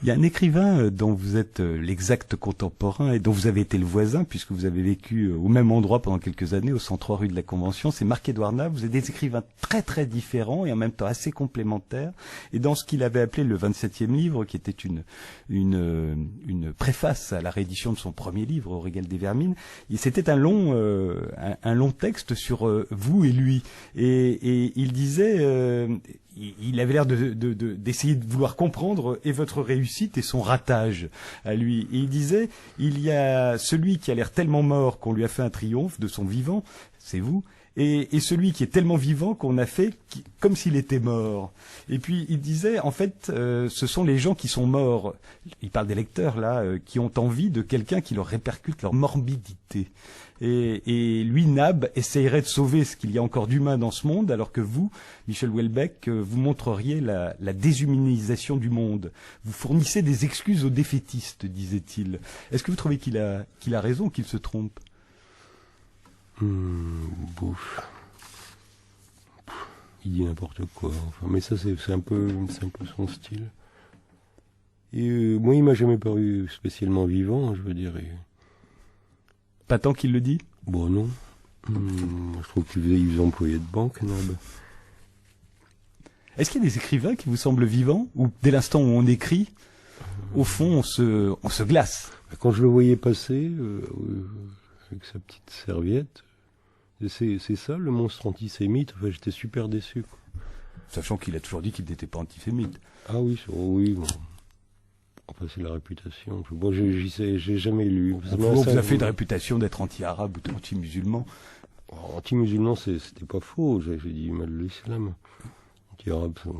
Il y a un écrivain dont vous êtes l'exact contemporain et dont vous avez été le voisin, puisque vous avez vécu au même endroit pendant quelques années, au 103 rue de la Convention, c'est Marc-Édouard Naves. Vous êtes des écrivains très très différents et en même temps assez complémentaires. Et dans ce qu'il avait appelé le 27e livre, qui était une préface à la réédition de son premier livre, Au régal des vermines, c'était un long texte sur vous et lui. Et il disait... il avait l'air d'essayer de vouloir comprendre et votre réussite et son ratage à lui. Et il disait, il y a celui qui a l'air tellement mort qu'on lui a fait un triomphe de son vivant, c'est vous, et celui qui est tellement vivant qu'on a fait comme s'il était mort. Et puis il disait, en fait, ce sont les gens qui sont morts, il parle des lecteurs là, qui ont envie de quelqu'un qui leur répercute leur morbidité. Et lui, Nab, essayerait de sauver ce qu'il y a encore d'humain dans ce monde, alors que vous, Michel Houellebecq, vous montreriez la déshumanisation du monde. Vous fournissez des excuses aux défaitistes, disait-il. Est-ce que vous trouvez qu'il a raison ou qu'il se trompe? Bouf. Il dit n'importe quoi. Enfin, mais ça, c'est un peu son style. Et moi, il m'a jamais paru spécialement vivant, je veux dire. Pas tant qu'il le dit? Bon, non. Je trouve qu'il faisait employé de banque, Nab. Est-ce qu'il y a des écrivains qui vous semblent vivants? Ou dès l'instant où on écrit, au fond, on se glace? Quand je le voyais passer, avec sa petite serviette, c'est ça, le monstre antisémite. Enfin, j'étais super déçu, quoi. Sachant qu'il a toujours dit qu'il n'était pas antisémite. Ah oui, oui, bon. Enfin, c'est la réputation. Bon, j'ai jamais lu. On vous a fait de réputation d'être anti-arabe ou anti-musulman. Anti-musulman, c'était pas faux. J'ai dit mal de l'islam. Anti-arabe, ça...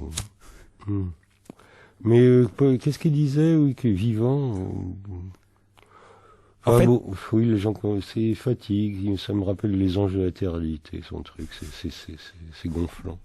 Mais qu'est-ce qu'il disait, oui, que vivant... En fait, oui, les gens, c'est fatigue. Ça me rappelle les anges de la terre, son truc. C'est gonflant.